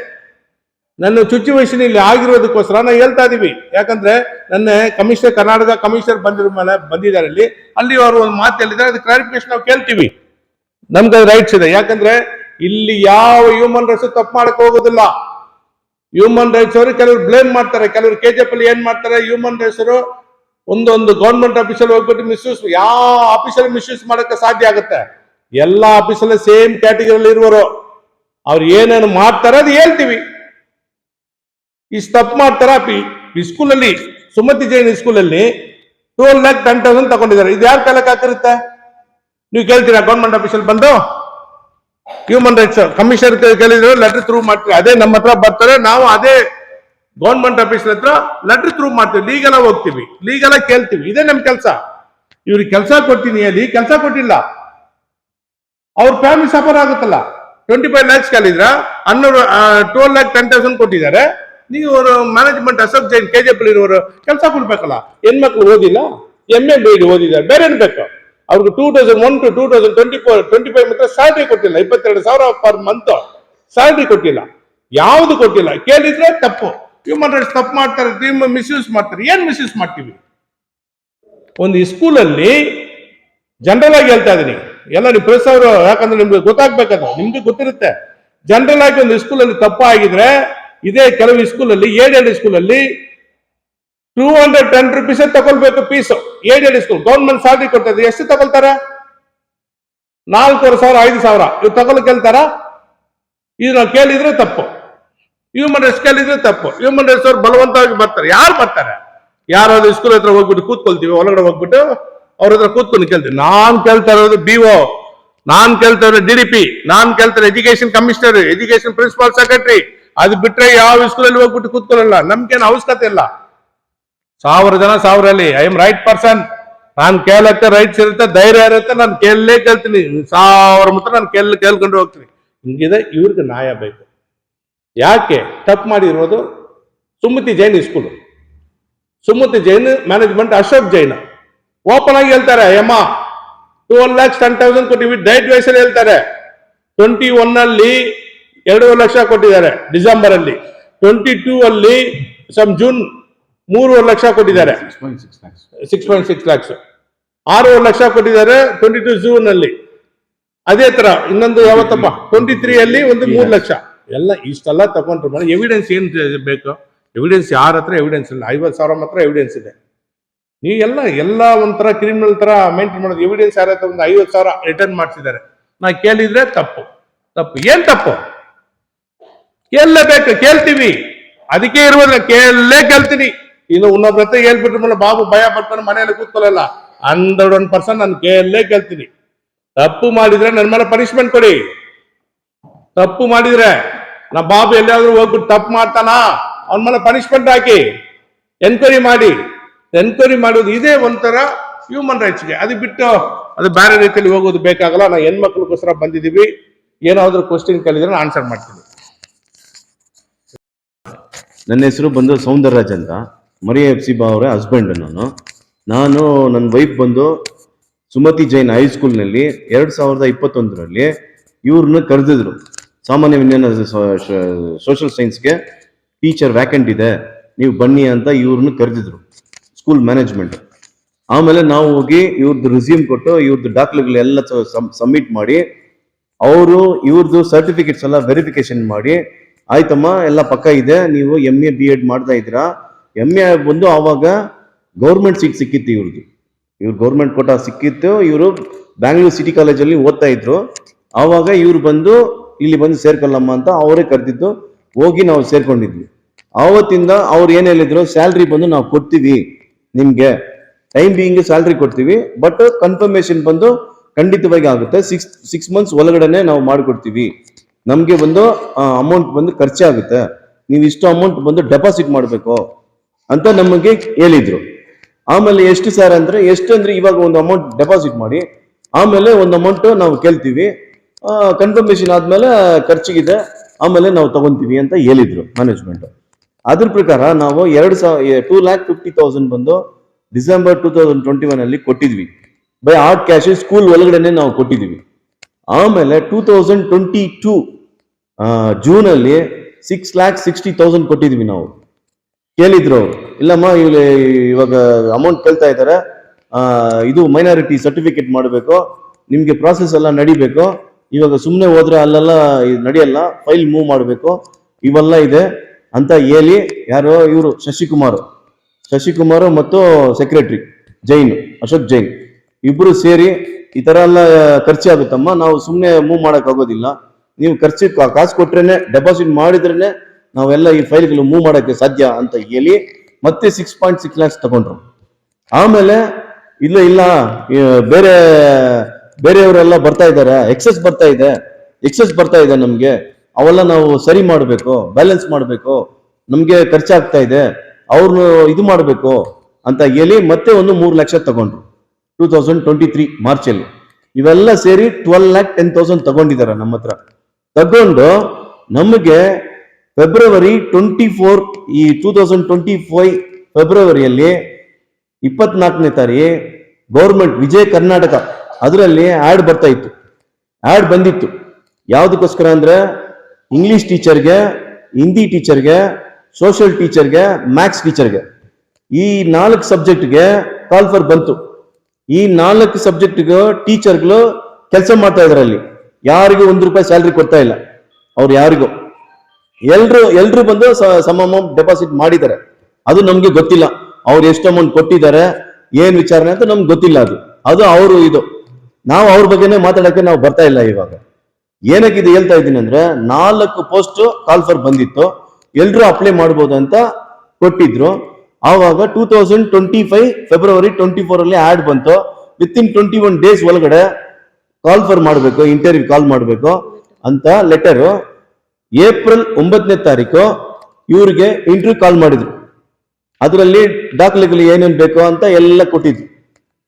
ನನ್ನ ಸಿಚುವೇಶನ್ ಇಲ್ಲಿ ಆಗಿರೋದಕ್ಕೋಸ್ಕರ ನಾವು ಹೇಳ್ತಾ ಇದೀವಿ. ಯಾಕಂದ್ರೆ ನನ್ನ ಕಮಿಷನರ್, ಕರ್ನಾಟಕ ಕಮಿಷನರ್ ಬಂದಿರೋ ಮೇಲೆ ಬಂದಿದ್ದಾರೆ ಅಲ್ಲಿ ಅವರು ಒಂದು ಮಾತು ಹೇಳಿದ್ದಾರೆ, ಅದು ಕ್ಲಾರಿಫಿಕೇಶನ್ ನಾವು ಕೇಳ್ತೀವಿ. ನಮ್ಗೆ ಅದು ರೈಟ್ಸ್ ಇದೆ. ಯಾಕಂದ್ರೆ ಇಲ್ಲಿ ಯಾವ ಹ್ಯೂಮನ್ ರೈಟ್ಸ್ ತಪ್ಪು ಮಾಡಕ್ ಹೋಗೋದಿಲ್ಲ. ಹ್ಯೂಮನ್ ರೈಟ್ಸ್ ಅವರು ಕೆಲವರು ಬ್ಲೇಮ್ ಮಾಡ್ತಾರೆ, ಕೆಲವರು KGF ಅಲ್ಲಿ ಏನ್ ಮಾಡ್ತಾರೆ, ಹ್ಯೂಮನ್ ರೈಟ್ಸ್ ಅವರು ಒಂದೊಂದು ಗೌರ್ಮೆಂಟ್ ಆಫೀಸಲ್ಲಿ ಹೋಗ್ಬಿಟ್ಟು ಮಿಸ್ಯೂಸ್, ಯಾವ ಆಫೀಸಲ್ಲಿ ಮಿಸ್ಯೂಸ್ ಮಾಡಕ್ಕೆ ಸಾಧ್ಯ ಆಗುತ್ತೆ? ಎಲ್ಲಾ ಆಫೀಸಲ್ಲಿ ಸೇಮ್ ಕ್ಯಾಟಗರಿಯಲ್ಲಿ ಇರುವರು, ಅವ್ರು ಏನೇನು ಮಾಡ್ತಾರೆ ಅದು ಹೇಳ್ತೀವಿ. ಇಷ್ಟು ತಪ್ಪು ಮಾಡ್ತಾರ. ಈ ಸ್ಕೂಲಲ್ಲಿ, ಸುಮತಿ ಜೈನ್ ಸ್ಕೂಲಲ್ಲಿ 12,10,000 ತಗೊಂಡಿದ್ದಾರೆ. ಇದು ಯಾರು ಕಾಲಕ್ಕೆ ಹಾಕಿರುತ್ತೆ? ನೀವು ಕೇಳ್ತೀರಾ ಗೌರ್ಮೆಂಟ್ ಆಫೀಸಲ್ಲಿ ಬಂದು? ಹ್ಯೂಮನ್ ರೈಟ್ಸ್ ಕಮಿಷನರ್ ಕೇಳಿದ್ರೆ ಲೆಟರ್ ಥ್ರೂ ಮಾಡ್ತೀವಿ. ಅದೇ ನಮ್ಮ ಹತ್ರ ಬರ್ತಾರೆ, ನಾವು ಅದೇ ಗೌರ್ಮೆಂಟ್ ಆಫೀಸ್ ಹತ್ರ ಲೆಟರ್ ಥ್ರೂ ಮಾಡ್ತೀವಿ, ಲೀಗಲ್ ಹೋಗ್ತೀವಿ, ಲೀಗಲ್ ಕೇಳ್ತೀವಿ. ಇದೇ ನಮ್ ಕೆಲಸ. ಇವ್ರಿಗೆ ಕೆಲಸ ಕೊಡ್ತೀನಿ ಅಲ್ಲಿ ಕೆಲಸ ಕೊಟ್ಟಿಲ್ಲ, ಅವ್ರ ಫ್ಯಾಮಿಲಿ ಸಫರ್ ಆಗುತ್ತಲ್ಲ. 25 lakhs ಕೇಳಿದ್ರ 12,10,000 ಕೊಟ್ಟಿದ್ದಾರೆ. ನೀವು ಮ್ಯಾನೇಜ್ಮೆಂಟ್ ಅಶೋಕ್ ಜೈನ್ KGF ಇರೋರು ಕೆಲಸ ಕೊಡ್ಬೇಕಲ್ಲ. ಹೆಣ್ಮಕ್ಳು ಓದಿಲ್ಲ, MA BEd ಓದಿದ್ದಾರೆ, ಬೇರೆ ಏನ್ ಬೇಕು ಅವ್ರಿಗೆ? 2001 to 2024-25 ಮಾತ್ರ ಸ್ಯಾಲ್ರಿ ಕೊಟ್ಟಿಲ್ಲ, 22,000 ಪರ್ ಮಂತ್ ಸ್ಯಾಲ್ರಿ ಕೊಟ್ಟಿಲ್ಲ, ಯಾವ್ದು ಕೊಟ್ಟಿಲ್ಲ. ಕೇಳಿದ್ರೆ ತಪ್ಪು. ಹ್ಯೂಮನ್ ರೈಟ್ಸ್ ತಪ್ಪು ಮಾಡ್ತಾರೆ, ಮಿಸ್ಯೂಸ್ ಮಾಡ್ತಾರೆ. ಏನ್ ಮಿಸ್ಯೂಸ್ ಮಾಡ್ತೀವಿ? ಒಂದು ಸ್ಕೂಲಲ್ಲಿ ಜನರಲ್ ಆಗಿ ಹೇಳ್ತಾ ಇದೀನಿ, ಎಲ್ಲ ನೀವು ಪ್ರೆಸ್ ಅವರು, ಯಾಕಂದ್ರೆ ನಿಮ್ಗೆ ಗೊತ್ತಾಗ್ಬೇಕದು, ನಿಮ್ಗೆ ಗೊತ್ತಿರುತ್ತೆ. ಜನರಲ್ ಆಗಿ ಒಂದು ಸ್ಕೂಲಲ್ಲಿ ತಪ್ಪಾಗಿದ್ರೆ, ಇದೇ ಕೆಲವು ಸ್ಕೂಲಲ್ಲಿ, ಏಡೆಡ್ ಸ್ಕೂಲಲ್ಲಿ 210 rupees ತಗೊಳ್ಬೇಕು fees. Aided school government salary ಕೊಡ್ತದೆ, ಎಷ್ಟು ತಗೊಳ್ತಾರೆ? 4,500 5,000 ಇವ್ರು ತಗೊಳಕ್ ಹೇಳ್ತಾರ? ಇದು ನಾವು ಕೇಳಿದ್ರೆ ತಪ್ಪು. ಹ್ಯೂಮನ್ ರೈಟ್ಸ್ ಕೇಳಿದ್ರೆ ತಪ್ಪು. ಹ್ಯೂಮನ್ ರೈಟ್ಸ್ ಅವ್ರು ಬಲವಂತವಾಗಿ ಬರ್ತಾರೆ. ಯಾರು ಬರ್ತಾರೆ? ಯಾರಾದ್ರೂ ಸ್ಕೂಲ್ ಹತ್ರ ಹೋಗ್ಬಿಟ್ಟು ಕೂತ್ಕೊಳ್ತೀವಿ, ಒಳಗಡೆ ಹೋಗ್ಬಿಟ್ಟು ಅವ್ರ ಹತ್ರ ಕೂತ್ಕೊಂಡು ಕೇಳ್ತೀವಿ. ನಾನ್ ಕೇಳ್ತಾ ಇರೋದು BO, ನಾನ್ ಕೇಳ್ತಾ ಇರೋದು DDP, ನಾನ್ ಕೇಳ್ತಾ ಇರೋದು education commissioner, education principal secretary. ಅದು ಬಿಟ್ರೆ ಯಾವ ಸ್ಕೂಲಲ್ಲಿ ಹೋಗ್ಬಿಟ್ಟು ಕೂತ್ಕೊಳ್ಳಲ್ಲ. ನಮ್ಗೇನು ಅವಶ್ಯಕತೆ ಇಲ್ಲ. 1000 ಜನ 1000 ಅಲ್ಲಿ ಐ ಎಮ್ ರೈಟ್ ಪರ್ಸನ್. ನಾನು ಕೇಳಕ್ಕೆ ರೈಟ್ಸ್ ಇರುತ್ತೆ, ಧೈರ್ಯ ಇರುತ್ತೆ, ನಾನು ಕೇಳ್ತೀನಿ. 1000 ಮಾತ್ರ ನಾನು ಕೇಳ್ಕೊಂಡು ಹೋಗ್ತೀನಿ. ಹಿಂಗಿದೆ. ಇವ್ರಿಗೆ ನ್ಯಾಯ ಬೇಕು. ಯಾಕೆ ತಪ್ಪು ಮಾಡಿರೋದು? Sumati Jain school, Sumati Jain management Ashok Jain open ಆಗಿ ಹೇಳ್ತಾರೆ, 12,10,000 ಕೊಟ್ಟಿವಿ, ಡೈಟ್ ವೈಸಲ್ಲಿ ಹೇಳ್ತಾರೆ. 21 ಅಲ್ಲಿ 2 ಲಕ್ಷ ಕೊಟ್ಟಿದ್ದಾರೆ ಡಿಸೆಂಬರ್ ಅಲ್ಲಿ. 22 ಅಲ್ಲಿ ಜೂನ್ 3 ಲಕ್ಷ ಕೊಟ್ಟಿದ್ದಾರೆ, 6.6 lakhs. 6 ಲಕ್ಷ ಕೊಟ್ಟಿದ್ದಾರೆ 22 ಜೂನ್ ಅಲ್ಲಿ. ಅದೇ ತರ ಇನ್ನೊಂದು ಯಾವತ್ತಪ್ಪ 23 ಅಲ್ಲಿ ಒಂದು 3 ಲಕ್ಷ. ಎಲ್ಲ ಇಷ್ಟೆಲ್ಲ ತಗೊಂಡ್ರು. ಎವಿಡೆನ್ಸ್ ಏನ್ ಬೇಕು? ಎವಿಡೆನ್ಸ್ ಯಾರ ಹತ್ರ ಎವಿಡೆನ್ಸ್ ಇಲ್ಲ. 50,000 ಮಾತ್ರ ಎವಿಡೆನ್ಸ್ ಇದೆ. ನೀವು ಎಲ್ಲ ಒಂಥರ ಕ್ರಿಮಿನಲ್ ತರ ಮೇಂಟೈನ್ ಮಾಡೋದು. ಎವಿಡೆನ್ಸ್ ಯಾರ ಹತ್ರ ಒಂದು 50,000 ರಿಟರ್ನ್ ಮಾಡ್ತಿದ್ದಾರೆ. ನಾ ಕೇಳಿದ್ರೆ ತಪ್ಪು. ಏನ್ ತಪ್ಪು? ಕೇಳಲೇಬೇಕು, ಕೇಳ್ತೀವಿ. ಅದಕ್ಕೆ ಇರುವುದಿಲ್ಲ, ಕೇಳ್ತೀನಿ. ಇನ್ನು ಇನ್ನೊಬ್ರ ಹತ್ರ ಹೇಳ್ಬಿಟ್ರ ಮೇಲೆ ಬಾಬು ಭಯ ಪಡ್ಕೊಂಡು ಮನೆಯಲ್ಲಿ ಕೂತ್ಕೊಳ್ಳಲ್ಲ. 101% ನಾನು ಕೇಳ್ತೀನಿ. ತಪ್ಪು ಮಾಡಿದ್ರೆ ನನ್ನ ಮೇಲೆ ಪನಿಷ್ಮೆಂಟ್ ಕೊಡಿ. ತಪ್ಪು ಮಾಡಿದ್ರೆ ನಾ ಬಾಬು ಎಲ್ಲಾದ್ರೂ ಹೋಗ್ಬಿಟ್ಟು ತಪ್ಪು ಮಾಡ್ತಾನ, ಅವನ ಮೇಲೆ ಪನಿಷ್ಮೆಂಟ್ ಹಾಕಿ ಎನ್ಕ್ವೈರಿ ಮಾಡಿ. ಎನ್ಕ್ವೈರಿ ಮಾಡೋದು ಇದೇ ಒಂಥರ ಹ್ಯೂಮನ್ ರೈಟ್ಸ್ಗೆ. ಅದು ಬಿಟ್ಟು ಅದು ಬೇರೆ ರೀತಿಯಲ್ಲಿ ಹೋಗೋದು ಬೇಕಾಗಲ್ಲ. ನಾವು ಹೆಣ್ಮಕ್ಳಿಗೋಸ್ಕರ ಬಂದಿದ್ದೀವಿ. ಏನಾದ್ರೂ ಕ್ವಶನ್ ಕೇಳಿದ್ರೆ ನಾನು ಆನ್ಸರ್ ಮಾಡ್ತೀನಿ. ನನ್ನ ಹೆಸರು ಬಂದು ಸೌಂದರರಾಜ್ ಅಂತ, ಮರಿಯಾ FC ಬಾ ಅವರ ಹಸ್ಬೆಂಡ್. ನಾನು ನನ್ನ ವೈಫ್ ಬಂದು ಸುಮತಿ ಜೈನ್ ಹೈಸ್ಕೂಲ್ನಲ್ಲಿ 2021ರಲ್ಲಿ ಇವ್ರನ್ನ ಕರೆದಿದ್ರು. ಸಾಮಾನ್ಯ ವಿಜ್ಞಾನ ಸೋಷಿಯಲ್ ಸೈನ್ಸ್ಗೆ ಟೀಚರ್ ವ್ಯಾಕೆಂಟ್ ಇದೆ, ನೀವು ಬನ್ನಿ ಅಂತ ಇವ್ರನ್ನ ಕರೆದಿದ್ರು ಸ್ಕೂಲ್ ಮ್ಯಾನೇಜ್ಮೆಂಟ್. ಆಮೇಲೆ ನಾವು ಹೋಗಿ ಇವ್ರದ್ದು ರಿಸ್ಯೂಮ್ ಕೊಟ್ಟು ಇವ್ರದ್ದು ದಾಖಲೆಗಳೆಲ್ಲ ಸಬ್ಮಿಟ್ ಮಾಡಿ, ಅವರು ಇವ್ರದ್ದು ಸರ್ಟಿಫಿಕೇಟ್ಸ್ ಎಲ್ಲ ವೆರಿಫಿಕೇಶನ್ ಮಾಡಿ, ಆಯ್ತಮ್ಮ ಎಲ್ಲ ಪಕ್ಕ ಇದೆ, ನೀವು MA BEd ಮಾಡ್ತಾ ಇದ್ದೀರಾ. MA ಬಂದು ಆವಾಗ ಗೌರ್ಮೆಂಟ್ ಸೀಟ್ ಸಿಕ್ಕಿತ್ತು ಇವ್ರದ್ದು. ಇವ್ರು ಗೌರ್ಮೆಂಟ್ ಕೋಟಾ ಸಿಕ್ಕಿತ್ತು. ಇವರು ಬ್ಯಾಂಗ್ಳೂರ್ ಸಿಟಿ ಕಾಲೇಜಲ್ಲಿ ಓದ್ತಾ ಇದ್ರು. ಆವಾಗ ಇವ್ರು ಬಂದು ಇಲ್ಲಿ ಬಂದು ಸೇರ್ಕೊಳ್ಳಮ್ಮ ಅಂತ ಅವರೇ ಕರೆದಿದ್ದು. ಹೋಗಿ ನಾವು ಸೇರ್ಕೊಂಡಿದ್ವಿ. ಆವತ್ತಿಂದ ಅವ್ರು ಏನ್ ಹೇಳಿದ್ರು, ಸ್ಯಾಲ್ರಿ ಬಂದು ನಾವು ಕೊಡ್ತೀವಿ ನಿಮ್ಗೆ, ಟೈಮ್ ಬೀಯಿಂಗ್ ಸ್ಯಾಲ್ರಿ ಕೊಡ್ತೀವಿ, ಬಟ್ ಕನ್ಫರ್ಮೇಶನ್ ಬಂದು ಖಂಡಿತವಾಗಿ ಆಗುತ್ತೆ. 6 months ಒಳಗಡೆನೆ ನಾವು ಮಾಡಿಕೊಡ್ತೀವಿ. ನಮ್ಗೆ ಬಂದು ಅಮೌಂಟ್ ಬಂದು ಖರ್ಚಾಗುತ್ತೆ, ನೀವು ಇಷ್ಟು ಅಮೌಂಟ್ ಬಂದು ಡೆಪಾಸಿಟ್ ಮಾಡಬೇಕು ಅಂತ ನಮಗೆ ಹೇಳಿದ್ರು. ಆಮೇಲೆ ಎಷ್ಟು ಸರ್ ಅಂದ್ರೆ, ಎಷ್ಟು ಅಂದ್ರೆ ಇವಾಗ ಒಂದು ಅಮೌಂಟ್ ಡೆಪಾಸಿಟ್ ಮಾಡಿ, ಆಮೇಲೆ ಒಂದು ಅಮೌಂಟ್ ನಾವು ಕೇಳ್ತೀವಿ, ಕನ್ಫರ್ಮೇಶನ್ ಆದ್ಮೇಲೆ ಖರ್ಚಿಗಿದೆ, ಆಮೇಲೆ ನಾವು ತಗೊಂತೀವಿ ಅಂತ ಹೇಳಿದ್ರು ಮ್ಯಾನೇಜ್ಮೆಂಟ್. ಅದ್ರ ಪ್ರಕಾರ ನಾವು 2,50,000 ಬಂದು ಡಿಸೆಂಬರ್ 2021 ಅಲ್ಲಿ ಕೊಟ್ಟಿದ್ವಿ. ಬೈ ಹಾರ್ಡ್ ಕ್ಯಾಶ್ ಸ್ಕೂಲ್ ಒಳಗಡೆನೆ ನಾವು ಕೊಟ್ಟಿದ್ವಿ. ಆಮೇಲೆ 2022 ಜೂನ್ ಅಲ್ಲಿ 6,60,000 ಕೊಟ್ಟಿದ್ವಿ ನಾವು. ಕೇಳಿದ್ರು ಅವ್ರು, ಇಲ್ಲಮ್ಮ ಇವಾಗ ಅಮೌಂಟ್ ಕೇಳ್ತಾ ಇದ್ದಾರೆ, ಇದು ಮೈನಾರಿಟಿ ಸರ್ಟಿಫಿಕೇಟ್ ಮಾಡಬೇಕು, ನಿಮ್ಗೆ ಪ್ರಾಸೆಸ್ ಎಲ್ಲ ನಡಿಬೇಕು, ಇವಾಗ ಸುಮ್ಮನೆ ಹೋದ್ರೆ ಅಲ್ಲೆಲ್ಲ ನಡೆಯಲ್ಲ, ಫೈಲ್ ಮೂವ್ ಮಾಡಬೇಕು, ಇವೆಲ್ಲ ಇದೆ ಅಂತ ಹೇಳಿ, ಯಾರು ಇವರು ಶಶಿಕುಮಾರ್ ಮತ್ತು ಸೆಕ್ರೆಟರಿ ಅಶೋಕ್ ಜೈನ್ ಇಬ್ರು ಸೇರಿ ಈ ತರ ಎಲ್ಲ ಖರ್ಚಾಗುತ್ತಮ್ಮ, ನಾವು ಸುಮ್ಮನೆ ಮೂವ್ ಮಾಡಕ್ ಆಗೋದಿಲ್ಲ, ನೀವು ಕಾಸು ಕೊಟ್ರೇನೆ ಡೆಪಾಸಿಟ್ ಮಾಡಿದ್ರೇನೆ ನಾವೆಲ್ಲ ಈ ಫೈಲ್ಗಳು ಮೂವ್ ಮಾಡಕ್ಕೆ ಸಾಧ್ಯ ಅಂತ ಹೇಳಿ ಮತ್ತೆ 6.6 lakhs ತಗೊಂಡ್ರು. ಆಮೇಲೆ ಇಲ್ಲ ಬೇರೆಯವರೆಲ್ಲ ಬರ್ತಾ ಇದ್ದಾರೆ, ಎಕ್ಸೆಸ್ ಬರ್ತಾ ಇದೆ ನಮ್ಗೆ, ಅವೆಲ್ಲ ನಾವು ಸರಿ ಮಾಡಬೇಕು, ಬ್ಯಾಲೆನ್ಸ್ ಮಾಡಬೇಕು, ನಮ್ಗೆ ಖರ್ಚಾಗ್ತಾ ಇದೆ, ಅವ್ರನ್ನ ಇದು ಮಾಡಬೇಕು ಅಂತ ಹೇಳಿ ಮತ್ತೆ ಒಂದು 3 ಲಕ್ಷ ತಗೊಂಡ್ರು 2023 ಮಾರ್ಚ್ ಅಲ್ಲಿ. ಇವೆಲ್ಲ ಸೇರಿ 12,10,000 ತಗೊಂಡಿದ್ದಾರೆ ನಮ್ಮ ಹತ್ರ. ತಗೊಂಡು ನಮಗೆ ಫೆಬ್ರವರಿ 24 ಈ 2025 ಫೆಬ್ರವರಿಯಲ್ಲಿ 24ನೇ ತಾರೀಕು ಗೌರ್ಮೆಂಟ್ ವಿಜಯ ಕರ್ನಾಟಕ ಅದರಲ್ಲಿ ಆಡ್ ಬಂದಿತ್ತು. ಯಾವ್ದಕ್ಕೋಸ್ಕರ ಅಂದ್ರೆ ಇಂಗ್ಲಿಷ್ ಟೀಚರ್ಗೆ, ಹಿಂದಿ ಟೀಚರ್ಗೆ, ಸೋಷಿಯಲ್ ಟೀಚರ್ಗೆ, ಮ್ಯಾಥ್ಸ್ ಟೀಚರ್ಗೆ, ಈ 4 ಸಬ್ಜೆಕ್ಟ್ಗೆ ಕಾಲ್ ಫಾರ್ ಬಂತು. ಈ 4 ಸಬ್ಜೆಕ್ಟ್ಗೂ ಟೀಚರ್ಗಳು ಕೆಲಸ ಮಾಡ್ತಾ ಇದಾರೆ. ಅಲ್ಲಿ ಯಾರಿಗೂ ₹1 ಸ್ಯಾಲ್ರಿ ಕೊಡ್ತಾ ಇಲ್ಲ ಅವ್ರು ಯಾರಿಗೂ. ಎಲ್ರು ಬಂದು ಸಮ್ ಅಮೌಂಟ್ ಡೆಪಾಸಿಟ್ ಮಾಡಿದ್ದಾರೆ. ಅದು ನಮ್ಗೆ ಗೊತ್ತಿಲ್ಲ ಅವ್ರು ಎಷ್ಟು ಅಮೌಂಟ್ ಕೊಟ್ಟಿದ್ದಾರೆ, ಏನ್ ವಿಚಾರಣೆ ಅಂತ ನಮ್ಗೆ ಗೊತ್ತಿಲ್ಲ. ಅದು ಅವರು ನಾವು ಅವ್ರ ಬಗ್ಗೆನೇ ಮಾತಾಡಕ್ಕೆ ನಾವು ಬರ್ತಾ ಇಲ್ಲ. ಇವಾಗ ಏನಕ್ಕೆ ಇದು ಹೇಳ್ತಾ ಇದ್ದೀನಿ ಅಂದ್ರೆ 4 ಪೋಸ್ಟ್ ಕಾಲ್ ಫಾರ್ ಬಂದಿತ್ತು, ಎಲ್ರು ಅಪ್ಲೈ ಮಾಡ್ಬೋದು ಅಂತ ಕೊಟ್ಟಿದ್ರು. ಆವಾಗ 2025 ಫೆಬ್ರವರಿ 24 ಅಲ್ಲಿ ಆಡ್ ಬಂತು. ವಿತಿನ್ 21 days ಒಳಗಡೆ ಕಾಲ್ ಫಾರ್ ಮಾಡಬೇಕು, ಇಂಟರ್ವ್ಯೂ ಕಾಲ್ ಮಾಡಬೇಕು ಅಂತ ಲೆಟರು. ಏಪ್ರಿಲ್ 9ನೇ ತಾರೀಕು ಇವ್ರಿಗೆ ಇಂಟರ್ವ್ಯೂ ಕಾಲ್ ಮಾಡಿದ್ರು. ಅದರಲ್ಲಿ ದಾಖಲೆಗಳು ಏನೇನು ಬೇಕೋ ಅಂತ ಎಲ್ಲ ಕೊಟ್ಟಿದ್ರು.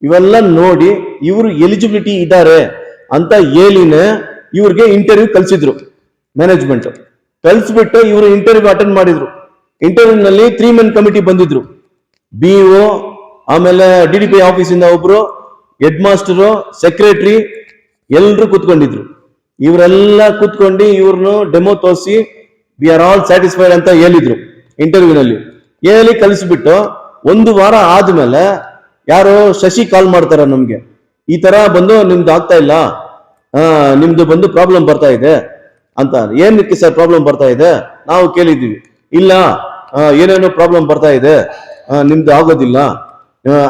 ಇವೆಲ್ಲ ನೋಡಿ ಇವರು ಎಲಿಜಿಬಿಲಿಟಿ ಇದ್ದಾರೆ ಅಂತ ಹೇಳಿನೇ ಇವ್ರಿಗೆ ಇಂಟರ್ವ್ಯೂ ಕಳ್ಸಿದ್ರು. ಮ್ಯಾನೇಜ್ಮೆಂಟ್ ಕಳ್ಸಿಬಿಟ್ಟು ಇವರು ಇಂಟರ್ವ್ಯೂ ಅಟೆಂಡ್ ಮಾಡಿದ್ರು. ಇಂಟರ್ವ್ಯೂನಲ್ಲಿ 3 men ಕಮಿಟಿ ಬಂದಿದ್ರು. BO, ಆಮೇಲೆ DDP ಆಫೀಸಿಂದ ಒಬ್ರು, ಹೆಡ್ ಮಾಸ್ಟರು, ಸೆಕ್ರೆಟರಿ ಎಲ್ರು ಕೂತ್ಕೊಂಡಿದ್ರು. ಇವರೆಲ್ಲ ಕೂತ್ಕೊಂಡು ಇವ್ರನ್ನು ಡೆಮೋ ತೋರಿಸಿ ವಿ ಆರ್ ಆಲ್ ಸ್ಯಾಟಿಸ್ಫೈಡ್ ಅಂತ ಹೇಳಿದ್ರು. ಇಂಟರ್ವ್ಯೂನಲ್ಲಿ ಹೇಳಿ ಕಳಿಸ್ಬಿಟ್ಟು 1 ವಾರ ಆದ್ಮೇಲೆ ಯಾರೋ ಶಶಿ ಕಾಲ್ ಮಾಡ್ತಾರ ನಮ್ಗೆ, ಈ ತರ ಬಂದು ನಿಮ್ದು ಆಗ್ತಾ ಇಲ್ಲ, ನಿಮ್ದು ಬಂದು ಪ್ರಾಬ್ಲಮ್ ಬರ್ತಾ ಇದೆ ಅಂತ. ಏನಕ್ಕೆ ಸರ್ ಪ್ರಾಬ್ಲಮ್ ಬರ್ತಾ ಇದೆ ನಾವು ಕೇಳಿದ್ದೀವಿ. ಇಲ್ಲ ಏನೇನೋ ಪ್ರಾಬ್ಲಮ್ ಬರ್ತಾ ಇದೆ, ನಿಮ್ದು ಆಗೋದಿಲ್ಲ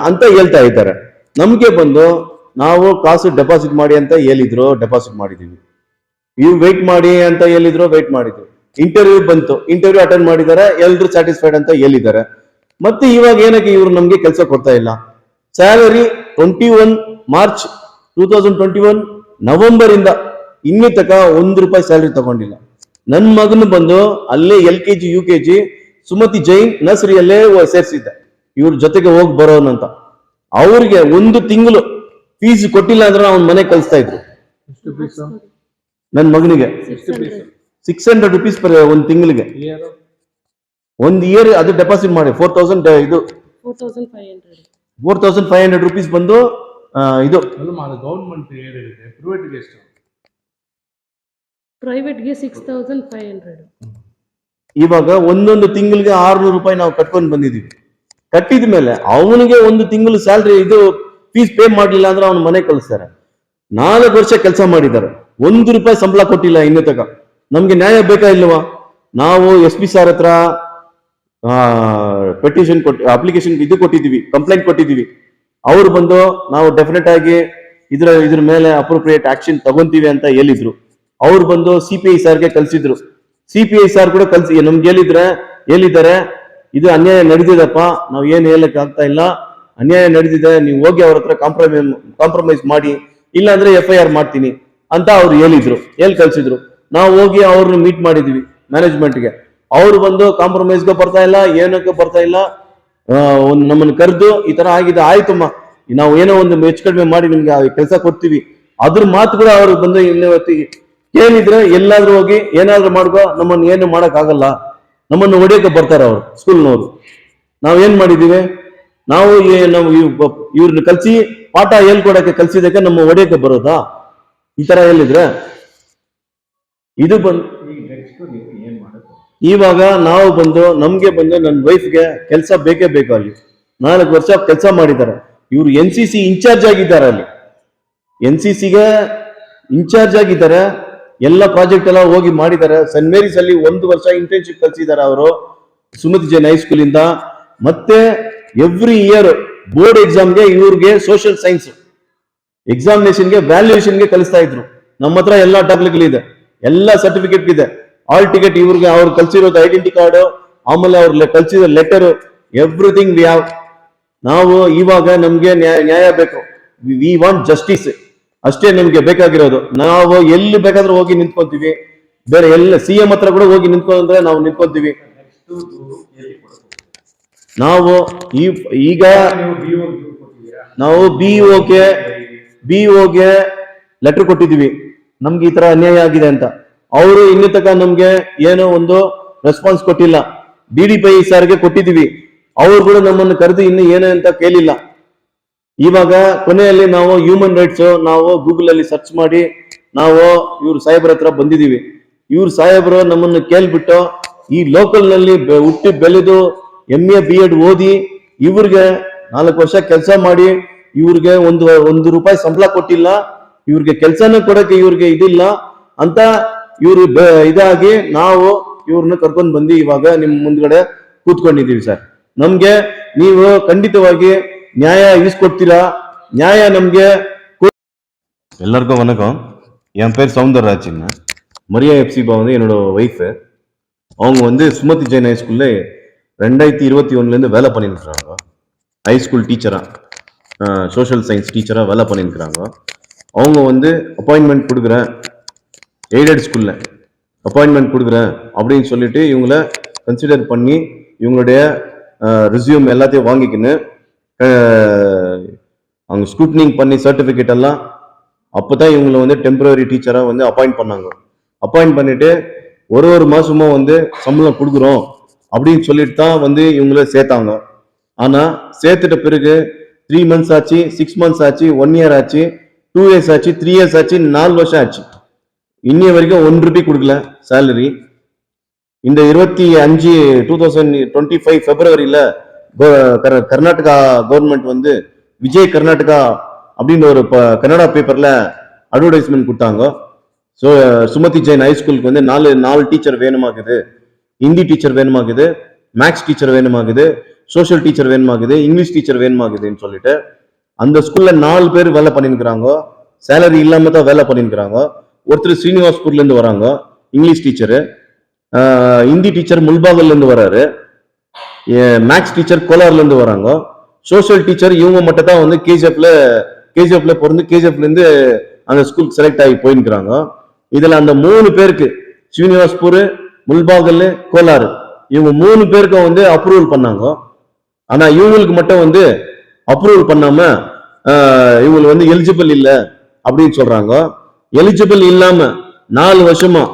ಅಂತ ಹೇಳ್ತಾ ಇದ್ದಾರೆ. ನಮ್ಗೆ ಬಂದು ನಾವು ಕಾಸು ಡೆಪಾಸಿಟ್ ಮಾಡಿ ಅಂತ ಹೇಳಿದ್ರು, ಡೆಪಾಸಿಟ್ ಮಾಡಿದೀವಿ. ಇವ್ ವೆಯ್ಟ್ ಮಾಡಿ ಅಂತ ಹೇಳಿದ್ರು, ವೆಯ್ಟ್ ಮಾಡಿದ್ವಿ. ಇಂಟರ್ವ್ಯೂ ಬಂತು, ಇಂಟರ್ವ್ಯೂ ಅಟೆಂಡ್ ಮಾಡಿದ್ದಾರೆ, ಎಲ್ರು ಸ್ಯಾಟಿಸ್ಫೈಡ್ ಅಂತ ಹೇಳಿದ್ದಾರೆ. ಮತ್ತೆ ಇವಾಗ ಏನಕ್ಕೆ ಇವ್ರು ನಮ್ಗೆ ಕೆಲಸ ಕೊಡ್ತಾ ಇಲ್ಲ? ಸ್ಯಾಲರಿ 21 ಮಾರ್ಚ್ 2021 ನವೆಂಬರ್ ಇಂದ ಇನ್ನಿ ತಕ ₹1 ಸ್ಯಾಲರಿ ತಗೊಂಡಿಲ್ಲ. ನನ್ ಮಗನು ಬಂದು ಅಲ್ಲೇ LKG UKG ಸುಮತಿ ಜೈನ್ ನರ್ಸರಿಯಲ್ಲೇ ಸೇರಿಸಿದ್ದೆ, ಇವ್ರ ಜೊತೆಗೆ ಹೋಗಿ ಬರೋನಂತ. ಅವ್ರಿಗೆ 1 ತಿಂಗಳು ಫೀಸ್ ಕೊಟ್ಟಿಲ್ಲ ಅಂದ್ರೆ ಅವ್ನ ಮನೆ ಕಳಿಸ್ತಾ ಇದ್ರು. ನನ್ ಮಗನಿಗೆ ₹600 ಪರ್ 1 ತಿಂಗಳಿಗೆ, 1 ಇಯರ್ ಅದು ಡೆಪಾಸಿಟ್ ಮಾಡಿ 4,500 ರೂಪೀಸ್ ಬಂದು ಇದು ಗೌರ್ಮೆಂಟ್ ಪ್ರೈವೇಟ್ಗೆ 6,500. ಇವಾಗ ಒಂದೊಂದು ತಿಂಗಳಿಗೆ ₹600 ನಾವು ಕಟ್ಕೊಂಡು ಬಂದಿದೀವಿ. ಕಟ್ಟಿದ ಮೇಲೆ ಅವನಿಗೆ 1 ತಿಂಗಳು ಸ್ಯಾಲ್ರಿ ಇದು ಫೀಸ್ ಪೇ ಮಾಡ್ಲಿಲ್ಲ ಅಂದ್ರೆ ಅವನ ಮನೆ ಕಳಿಸ್ತಾರೆ. 4 ವರ್ಷ ಕೆಲಸ ಮಾಡಿದ್ದಾರೆ, ₹1 ಸಂಬಳ ಕೊಟ್ಟಿಲ್ಲ ಇನ್ನೂ ತಕ. ನಮ್ಗೆ ನ್ಯಾಯ ಬೇಕಾ ಇಲ್ವಾ? ನಾವು SP ಸರ್ ಹತ್ರ ಪೆಟಿಷನ್ ಅಪ್ಲಿಕೇಶನ್ ಇದು ಕೊಟ್ಟಿದೀವಿ, ಕಂಪ್ಲೇಂಟ್ ಕೊಟ್ಟಿದೀವಿ. ಅವ್ರು ಬಂದು ನಾವು ಡೆಫಿನೆಟ್ ಆಗಿ ಇದ್ರ ಮೇಲೆ ಅಪ್ರೋಪ್ರಿಯೇಟ್ ಆಕ್ಷನ್ ತಗೊಂತೀವಿ ಅಂತ ಹೇಳಿದ್ರು. ಅವ್ರು ಬಂದು CPI ಸಾರ್ಗೆ ಕಳ್ಸಿದ್ರು. CPI ಸಾರ್ ಕೂಡ ನಮ್ಗೆ ಹೇಳಿದ್ದಾರೆ ಇದು ಅನ್ಯಾಯ ನಡೆದಿದೆಪ್ಪ, ನಾವು ಏನು ಹೇಳಕ್ ಆಗ್ತಾ ಇಲ್ಲ, ಅನ್ಯಾಯ ನಡೆದಿದೆ, ನೀವು ಹೋಗಿ ಅವ್ರ ಹತ್ರ ಕಾಂಪ್ರಮೈಸ್ ಮಾಡಿ, ಇಲ್ಲಾಂದ್ರೆ FIR ಮಾಡ್ತೀನಿ ಅಂತ ಅವ್ರು ಹೇಳಿದ್ರು, ಕಳ್ಸಿದ್ರು. ನಾವು ಹೋಗಿ ಅವ್ರನ್ನ ಮೀಟ್ ಮಾಡಿದ್ವಿ ಮ್ಯಾನೇಜ್ಮೆಂಟ್ಗೆ. ಅವ್ರು ಬಂದು ಕಾಂಪ್ರಮೈಸ್ಗೆ ಬರ್ತಾ ಇಲ್ಲ, ಏನಕ್ಕೆ ಬರ್ತಾ ಇಲ್ಲ, ನಮ್ಮನ್ನು ಕರೆದು ಈ ತರ ಆಗಿದೆ, ಆಯ್ತಮ್ಮ ನಾವು ಏನೋ ಒಂದು ಹೆಚ್ಚು ಕಡಿಮೆ ಮಾಡಿ ನಿಮ್ಗೆ ಕೆಲಸ ಕೊಡ್ತೀವಿ, ಅದ್ರ ಮಾತು ಕೂಡ ಅವ್ರು ಬಂದು ಕೇಳಿದ್ರೆ ಎಲ್ಲಾದ್ರೂ ಹೋಗಿ ಏನಾದ್ರೂ ಮಾಡ್ಕೋ, ನಮ್ಮನ್ನು ಏನು ಮಾಡಕ್ ಆಗಲ್ಲ ನಮ್ಮನ್ನು ಹೊಡೆಯಕ್ಕೆ ಬರ್ತಾರ ಅವರು ಸ್ಕೂಲ್ನವರು. ನಾವೇನ್ ಮಾಡಿದೀವಿ, ನಾವು ನಾವು ಇವ್ರನ್ನ ಕಲ್ಸಿ ಪಾಠ ಹೇಳ್ಕೊಡಕ್ಕೆ ಕಲ್ಸಿದಕ್ಕೆ ನಮ್ಮ ಹೊಡೆಯಕ್ಕೆ ಬರೋದಾ? ಈ ತರ ಹೇಳಿದ್ರೆ ಇದು ಇವಾಗ ನಾವು ನಮ್ಗೆ ನನ್ನ ವೈಫ್ಗೆ ಕೆಲಸ ಬೇಕೇ ಬೇಕು. ಅಲ್ಲಿ 4 ವರ್ಷ ಕೆಲಸ ಮಾಡಿದ್ದಾರೆ. ಇವ್ರು NCC ಇನ್ಚಾರ್ಜ್ ಆಗಿದ್ದಾರೆ. ಅಲ್ಲಿ NCCಗೆ ಇನ್ಚಾರ್ಜ್ ಆಗಿದ್ದಾರೆ. ಎಲ್ಲ ಪ್ರಾಜೆಕ್ಟ್ ಎಲ್ಲ ಹೋಗಿ ಮಾಡಿದ್ದಾರೆ. ಸೆಂಟ್ ಮೇರಿಸ್ ಅಲ್ಲಿ 1 ವರ್ಷ ಇಂಟರ್ನ್ಶಿಪ್ ಕಲ್ಸಿದ್ದಾರೆ ಅವರು ಸುಮತಿ ಜೈನ್ ಹೈಸ್ಕೂಲ್ ಇಂದ. ಮತ್ತೆ ಎವ್ರಿ ಇಯರ್ ಬೋರ್ಡ್ ಎಕ್ಸಾಮ್ಗೆ ಇವ್ರಿಗೆ ಸೋಷಿಯಲ್ ಸೈನ್ಸ್ ಎಕ್ಸಾಮಿನೇಷನ್ಗೆ ವ್ಯಾಲ್ಯೂಯೇಷನ್ಗೆ ಕಲಿಸ್ತಾ ಇದ್ರು. ನಮ್ಮ ಹತ್ರ ಎಲ್ಲ ದಾಖಲೆಗಳಿದೆ, ಎಲ್ಲ ಸರ್ಟಿಫಿಕೇಟ್ ಇದೆ, ಆಲ್ ಟಿಕೆಟ್. ಇವ್ರಿಗೆ ಅವ್ರು ಕಲ್ಸಿರೋದು ಐಡೆಂಟಿ ಕಾರ್ಡ್, ಆಮೇಲೆ ಅವ್ರ ಕಲ್ಸಿರೋ ಲೆಟರ್, ಎವ್ರಿಥಿಂಗ್ ವಿ ಹ್ಯಾವ್. ನಾವು ಇವಾಗ ನಮ್ಗೆ ನ್ಯಾಯ ಬೇಕು, ವಿ ವಾಂಟ್ ಜಸ್ಟಿಸ್, ಅಷ್ಟೇ ನಮ್ಗೆ ಬೇಕಾಗಿರೋದು. ನಾವು ಎಲ್ಲಿ ಬೇಕಾದ್ರೂ ಹೋಗಿ ನಿಂತ್ಕೊಂತೀವಿ, ಬೇರೆ ಎಲ್ಲ CM ಹತ್ರ ಕೂಡ ಹೋಗಿ ನಿಂತ್ಕೊಂಡ್ರೆ ನಾವು ನಿಂತ್ಕೊಂತೀವಿ. ನಾವು ಈಗ ನಾವು BOಗೆ ಲೆಟರ್ ಕೊಟ್ಟಿದ್ದೀವಿ, ನಮ್ಗೆ ಈ ತರ ಅನ್ಯಾಯ ಆಗಿದೆ ಅಂತ. ಅವರು ಇನ್ನೂ ತನಕ ನಮ್ಗೆ ಏನೋ ಒಂದು ರೆಸ್ಪಾನ್ಸ್ ಕೊಟ್ಟಿಲ್ಲ. DDPI ಸರ್ಗೆ ಕೊಟ್ಟಿದ್ದೀವಿ, ಅವ್ರು ಕೂಡ ನಮ್ಮನ್ನು ಕರೆದು ಇನ್ನು ಏನೇ ಅಂತ ಕೇಳಿಲ್ಲ. ಇವಾಗ ಕೊನೆಯಲ್ಲಿ ನಾವು ಹ್ಯೂಮನ್ ರೈಟ್ಸ್ ನಾವು ಗೂಗಲ್ ಅಲ್ಲಿ ಸರ್ಚ್ ಮಾಡಿ ನಾವು ಇವ್ರ ಸಾಹೇಬ್ರ ಹತ್ರ ಬಂದಿದ್ದೀವಿ. ಇವ್ರ ಸಾಹೇಬರು ನಮ್ಮನ್ನು ಕೇಳ್ಬಿಟ್ಟು, ಈ ಲೋಕಲ್ ನಲ್ಲಿ ಹುಟ್ಟಿ ಬೆಳೆದು MA B.Ed ಓದಿ ಇವ್ರಿಗೆ 4 ವರ್ಷ ಕೆಲಸ ಮಾಡಿ ಇವ್ರಿಗೆ ಒಂದು ರೂಪಾಯಿ ಸಂಬಳ ಕೊಟ್ಟಿಲ್ಲ, ಇವ್ರಿಗೆ ಕೆಲಸನ ಕೊಡಕ್ಕೆ ಇವ್ರಿಗೆ ಇದಿಲ್ಲ ಅಂತ ಇವ್ರು ಇದಾಗಿ ನಾವು ಇವ್ರನ್ನ ಕರ್ಕೊಂಡು ಬಂದು ಇವಾಗ ನಿಮ್ ಮುಂದ್ಗಡೆ ಕೂತ್ಕೊಂಡಿದೀವಿ ಸರ್. ನಮ್ಗೆ ನೀವು ಖಂಡಿತವಾಗಿ ನ್ಯಾಯ ಇಸ್ಕೊಡ್ತೀರಾ? ನ್ಯಾಯ ನಮ್ಗೆ. எல்லாருக்கும் வணக்கம். என் பேர் சவுந்தரராஜன். மரியா FC வந்து என்னோட ஒய்ஃபு. அவங்க சுமதி ஜெயின் ஹைஸ்கூல்ல 2021 வேலை பண்ணிட்டு இருக்காங்க. ஹைஸ்கூல் டீச்சரா, சோஷியல் சயின்ஸ் டீச்சரா வேலை பண்ணிட்டு இருக்காங்க. அவங்க அப்பாயின்மெண்ட் கொடுக்குறேன், எய்டட் ஸ்கூல்ல அப்பாயின்மெண்ட் கொடுக்குறேன் அப்படின்னு சொல்லிட்டு இவங்கள கன்சிடர் பண்ணி இவங்களுடைய ரிசியூம் எல்லாத்தையும் வாங்கிக்கின்னு அவங்க ஸ்கூட்னிங் பண்ணி சர்டிபிகேட் எல்லாம் அப்பதான் இவங்களை டெம்பரரி டீச்சரா அப்பாயிண்ட் பண்ணாங்க. அப்பாயிண்ட் பண்ணிட்டு ஒரு மாசமும் சம்பளம் கொடுக்குறோம் அப்படின்னு சொல்லிட்டு தான் இவங்கள சேர்த்தாங்க. ஆனா சேர்த்துட்ட பிறகு 3 months ஆச்சு, 6 months ஆச்சு, 1 year ஆச்சு, 2 years ஆச்சு, 3 years ஆச்சு, 4 வருஷம் ஆச்சு. இன்னைய வரைக்கும் 1 ரூபாய் கொடுக்கல சேலரி. இந்த 2025 பிப்ரவரியில கர்நாடகா கவர்மெண்ட் விஜய் கர்நாடகா அப்படின்னு ஒரு கன்னடா பேப்பர்ல அட்வர்டைஸ்மெண்ட் கொடுத்தாங்க. ஸோ சுமதி ஜெயின் ஹைஸ்கூலுக்கு 4 டீச்சர் வேணுமாக்குது, ஹிந்தி டீச்சர் வேணுமாக்குது, மேக்ஸ் டீச்சர் வேணுமாக்குது, சோஷியல் டீச்சர் வேணுமாக்குது, இங்கிலீஷ் டீச்சர் வேணுமாக்குதுன்னு சொல்லிட்டு அந்த ஸ்கூல்ல 4 பேர் வேலை பண்ணிருக்கிறாங்க. சேலரி இல்லாம தான் வேலை பண்ணிருக்கிறாங்க. ஒருத்தர் ஸ்ரீனிவாஸ்பூர்ல இருந்து வராங்க, இங்கிலீஷ் டீச்சரு. ஹிந்தி டீச்சர் முல்பாகல்ல இருந்து வராரு. மேக்ஸ் டீச்சர் கோலார்ல இருந்து வராங்க. சோஷியல் டீச்சர் இவங்க மட்டும் தான் கேஜிஎஃப்ல பிறந்து கேஜிஎஃப்ல இருந்து அந்த ஸ்கூல் செலக்ட் ஆகி போயிருக்கிறாங்க. இதுல அந்த 3 பேருக்கு ஸ்ரீனிவாஸ்பூர், முல்பாகல், கோலாறு, இவங்க 3 பேருக்கும் அப்ரூவல் பண்ணாங்க. ஆனா இவங்களுக்கு மட்டும் அப்ரூவல் பண்ணாம இவங்க எலிஜிபிள் இல்ல அப்படின்னு சொல்றாங்க. எலிஜிபிள் இல்லாம 4 வருஷமா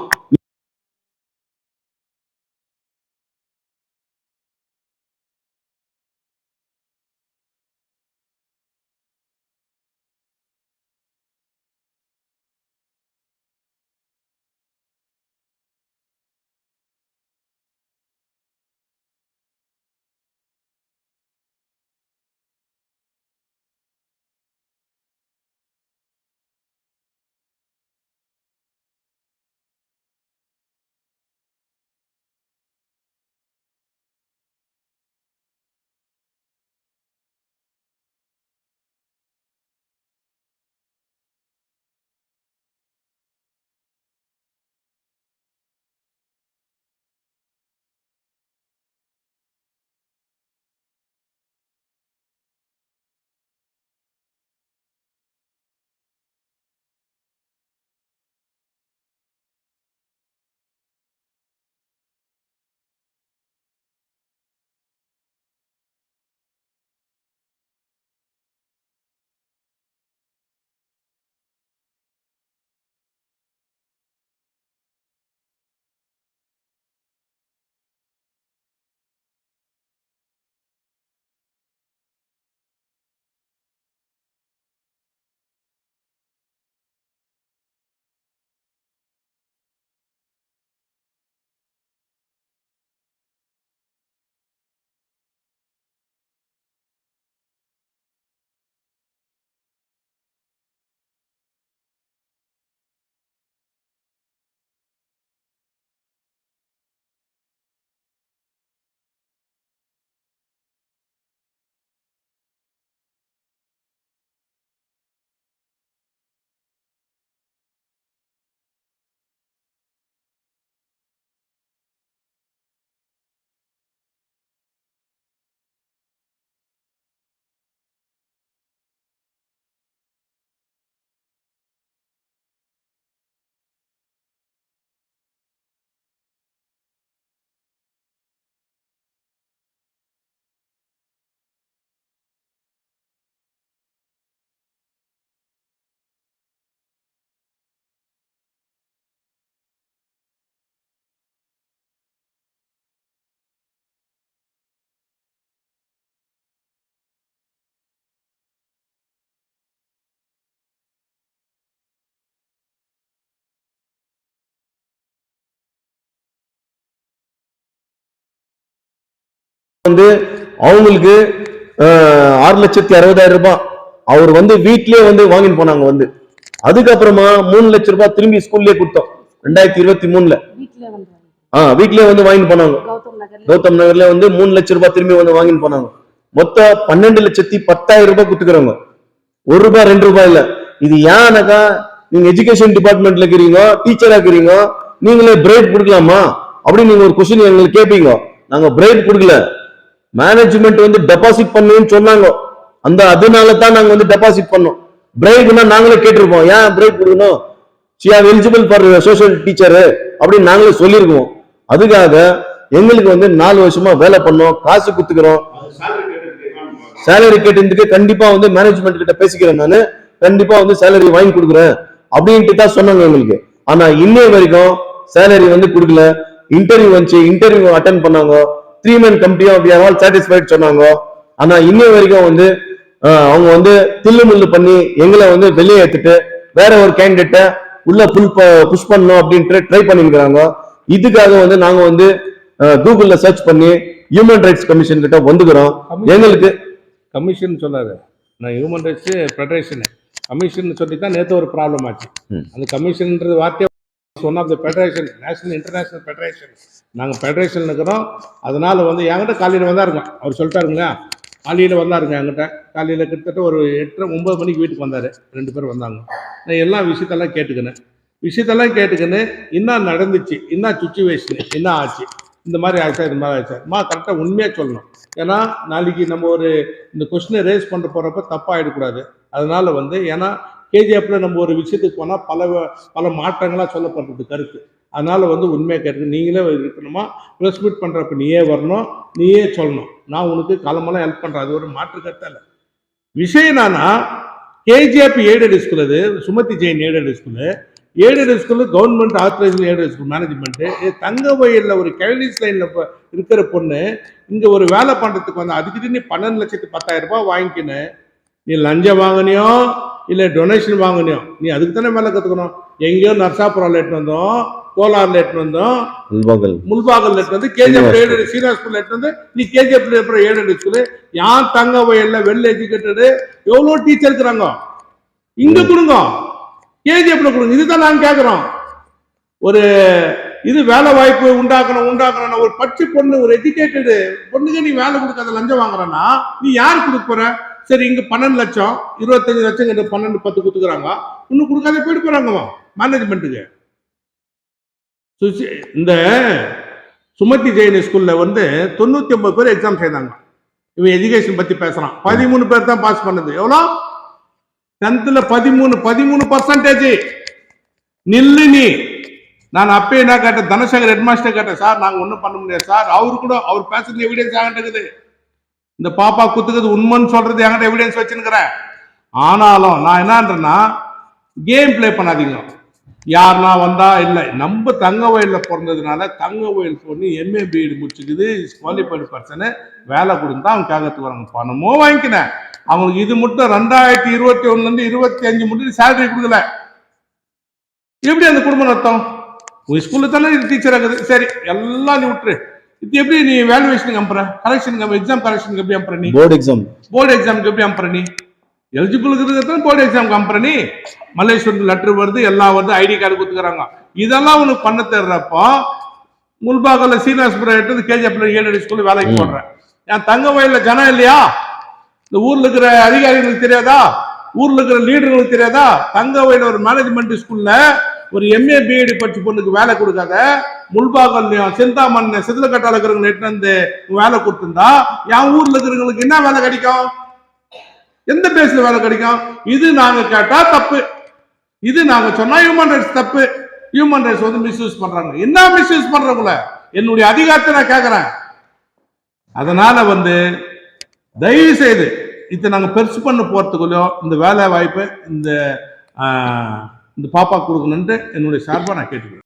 வந்து அவங்களுக்கு 6,60,000 ரூபாய் அவர் வந்து வீட்லயே வந்து வாங்கிட்டு போனாங்க வந்து. அதுக்கப்புறமா 3 லட்சம் ரூபாய் திரும்பி ஸ்கூல்லே கொடுத்தோம் 2023ல. வீட்லயே வந்து வாங்கிட்டு போனாங்க. கௌதம் நகர்ல வந்து 3 லட்சம் ரூபாய் திரும்பி வந்து வாங்கிட்டு போனாங்க. மொத்தம் 12,10,000 ரூபாய் கொடுத்துக்கிறாங்க. 1 ரூபாய் 2 ரூபாய் இல்ல. இது ஏன்னாக்கா நீங்க எஜுகேஷன் டிபார்ட்மெண்ட்ல இருக்கிறீங்க, டீச்சரா இருக்கிறீங்க, நீங்களே பிரேக் கொடுக்கலாமா அப்படி நீங்க ஒரு கொஸ்டின் எங்களுக்கு கேட்பீங்க. நாங்க பிரேக் கொடுக்கல, மேனேஜ்மெண்ட் வந்து டெபாசிட் பண்ணுன்னு சொன்னாங்க. அதனால தான் நாங்க வந்து டெபாசிட் பண்ணோம். பிரேக்னா நாங்களே கேட்டிருப்போம், ஏன் பிரேக் கொடுக்கணும், she are eligible for social teacher அப்படின்னு நாங்களே சொல்லியிருக்கோம். அதுக்காக எங்களுக்கு வந்து 4 வருஷமா வேலை பண்ணோம், காசு குத்துக்கிறோம். சேலரி கேட்டதுக்கு கண்டிப்பா வந்து மேனேஜ்மெண்ட் கிட்ட பேசிக்கிறேன், நானு கண்டிப்பா வந்து சேலரி வாங்கி கொடுக்குறேன் அப்படின்ட்டு தான் சொன்னாங்க எங்களுக்கு. ஆனா இன்னைய வரைக்கும் சேலரி வந்து கொடுக்கல. இன்டர்வியூ வந்துச்சு, இன்டர்வியூ அட்டென்ட் பண்ணாங்க, 3 man கமிட்டியும் we are all satisfied சொன்னாங்க. ஆனா இன்னைய வரைக்கும் வந்து அவங்க வந்து தில்லுமுள்ளு பண்ணி எங்களை வந்து வெளியே எடுத்துட்டு வேற ஒரு கேண்டிடேட்ட உள்ள புஷ் பண்ணணும் அப்படின்ட்டு ட்ரை பண்ணிருக்காங்க. இதுக்காக வந்து நாங்க வந்து கூகுள்ல சர்ச் பண்ணி ஹியூமன் ரைட்ஸ் கமிஷன் கிட்ட வந்துக்கிறோம். எங்களுக்கு கமிஷன் சொல்லாரு, நான் ஹியூமன் ரைட்ஸ் ஃபெடரேஷன் கமிஷன் சொல்லி தான் நேற்று ஒரு ப்ராப்ளம் ஆச்சு. அந்த கமிஷன்ன்றது வார்த்தையை one of the federation, national international federation. நாங்கள் ஃபெடரேஷன் இருக்கிறோம். அதனால வந்து என்கிட்ட காலையில் வந்தாருங்க, அவர் சொல்லிட்டாருங்களா, காலையில் வந்தாருங்க என்கிட்ட. காலையில் கிட்டத்தட்ட ஒரு 8-9 மணிக்கு வீட்டுக்கு வந்தார். 2 பேர் வந்தாங்க. நான் எல்லா விஷயத்தெல்லாம் கேட்டுக்கின்னு என்ன நடந்துச்சு, என்ன சுச்சுவேஷனு, என்ன ஆச்சு, இந்த மாதிரி ஆச்சா, இது மாதிரி ஆச்சா, கரெக்டாக உண்மையாக சொல்லணும். ஏன்னா நாளைக்கு நம்ம ஒரு இந்த கொஸ்டினை ரேஸ் பண்ண போகிறப்ப தப்பாகிடக்கூடாது. அதனால வந்து ஏன்னா கேஜிஎஃப்ல நம்ம ஒரு விஷயத்துக்கு போனால் பல மாற்றங்களாக சொல்லப்படுறது கருத்து. அதனால வந்து உண்மையாக கேட்டு நீங்களே இருக்கணுமா, ப்ரெஸ் மீட் பண்ணுறப்ப நீயே வரணும், நீயே சொல்லணும், நான் உனக்கு காலமெல்லாம் ஹெல்ப் பண்ணுறேன். அது ஒரு மாற்று கருத்து இல்லை. விஷயம் என்னன்னா, கேஜிஎஃப் எய்டட் ஸ்கூல், அது Sumathi Jain aided school government authorised aided school management. தங்க வயலில் ஒரு கைலிஸ் லைனில் இருக்கிற பொண்ணு இங்கே ஒரு வேலை பண்ணுறதுக்கு வந்து அதுக்கு நீ 12,10,000 ரூபாய் வாங்கிக்கின்னு நீ லஞ்சம் வாங்கினியோ இல்லை டொனேஷன் வாங்கினியோ, நீ அதுக்கு தானே வேலை கற்றுக்கணும். எங்கேயோ நர்சாபுரம் எட்டுன்னு வந்தோம், கோலாரில் எட்டுன்னு வந்தோம், முல்பாகல் எட்டு வந்து கேஜிஎஃப் எய்டட் சீனியர் ஸ்கூல் எட்டு வந்து நீ கேஜிஎஃப்ல இருக்கிற எய்டட் ஸ்கூலு யான் தங்க வயல்ல வெல் எஜுகேட்டடு எவ்வளோ டீச்சர் இருக்கிறாங்க, இங்க கொடுங்க, கேஜிஎஃப்ல கொடுங்க. இதுதான் நாங்க கேட்கிறோம். ஒரு இது வேலை வாய்ப்பு உண்டாக்கணும். ஒரு பச்சை பொண்ணு, ஒரு எஜுகேட்டடு பொண்ணுக்கு நீ வேலை கொடுக்காத லஞ்சம் வாங்குறன்னா நீ யாரு கொடுக்க போற? சரி, இங்க 12 லட்சம் 25 லட்சம் 12-10 கொடுத்துக்கிறாங்க, இன்னும் கொடுக்காத போயிட்டு போறாங்க மேனேஜ்மெண்ட்டுக்கு. இந்த சுமதி ஜெயின் ஸ்கூல்ல வந்து 99 பேர் எக்ஸாம் செய்தாங்க. இவன் எஜுகேஷன் பத்தி பேசுறான். 13 பேர் தான் பாஸ் பண்ணது. எவ்வளோ? 10th 13% நில்லு நீ. நான் அப்பே என்ன கேட்டேன், தனசேகர் ஹெட்மாஸ்டர் கேட்டேன், சார் நாங்க ஒன்றும் பண்ண முடியாது சார். அவரு கூட அவர் பேசுறது எவிடன்ஸ் ஆகிட்டு, இந்த பாப்பா குத்துக்கிறது உண்மைன்னு சொல்றது என்கிட்ட எவிடன்ஸ் வச்சுருக்கிறேன். ஆனாலும் நான் என்னன்றேன்னா, கேம் பிளே பண்ணாதீங்க. யாருனா வந்தா இல்லை, நம்ம தங்க வயல்ல பிறந்ததுனால தங்க வயல் பொண்ணு எம்ஏ பிஎட் முடிச்சுக்குது, குவாலிஃபைடு பர்சனு வேலை கொடுத்தா அவங்க கேட்கறதுக்கு வராங்க. பணமோ வாங்கிக்கினேன், அவங்களுக்கு இது மட்டும் 2021 25 மட்டும் சேலரி கொடுக்கல. எப்படி அந்த குடும்பம் நடத்தும்? உங்க ஸ்கூல்ல தானே டீச்சர் ஆகுது, சரி எல்லாம் நீ விட்டுரு. இது எப்படி நீ வேல்யூவேஷனுக்கு அனுப்புற, கரெக்ஷனுக்கு எக்ஸாம் கரெக்ஷனுக்கு எப்படி அனுப்புற? நீ போர்டு எக்ஸாமுக்கு எப்படி அனுப்புற? நீ எலிஜிபிள் இருக்கிறது போர்டு எக்ஸாமுக்கு அனுப்புற? நீ மலேசியா லெட்டர் வருது, எல்லாம் வருது, ஐடி கார்டு கொடுத்துக்கிறாங்க. இதெல்லாம் உனக்கு பண்ண தெரிறப்போ முல்பாகல்ல சீனியர்ஸ்புரம் எடுத்து கேஜிஎஃப்ல எய்டட் ஸ்கூல்ல வேலைக்கு போடுறேன். என் தங்க வயல்ல ஜனம் இல்லையா? இந்த ஊர்ல இருக்கிற அதிகாரிகளுக்கு தெரியாதா? ஊர்ல இருக்கிற லீடர்களுக்கு தெரியாதா? தங்க வயல் ஒரு மேனேஜ்மெண்ட் ஸ்கூல்ல ஒரு எம்ஏ பிஎட் படிச்ச பொண்ணுக்கு வேலை கொடுக்காத, முல்பாகல்லையும் செந்தாமன் சிதிலக்கட்டால இருக்கிறவங்க எட்டு வந்து வேலை கொடுத்துருந்தா என் ஊர்ல இருக்கிறவங்களுக்கு என்ன வேலை கிடைக்கும்? எந்த பேஸ்ல வேலை கிடைக்கும்? இது நாங்க கேட்டா தப்பு, இது நாங்க சொன்னா ஹியூமன் ரைட்ஸ் தப்பு. ஹியூமன் ரைட்ஸ் வந்து மிஸ்யூஸ் பண்றாங்க. என்ன மிஸ்யூஸ் பண்றவங்கள? என்னுடைய அதிகாரத்தை நான் கேட்கிறேன். அதனால வந்து தயவு செய்து இதை நாங்க பெருசு பண்ண போறதுக்குள்ளோ இந்த வேலை வாய்ப்பை இந்த பாப்பா கொடுக்கணும்ட்டு என்னுடைய சார்பா நான் கேட்டுக்கிறேன்.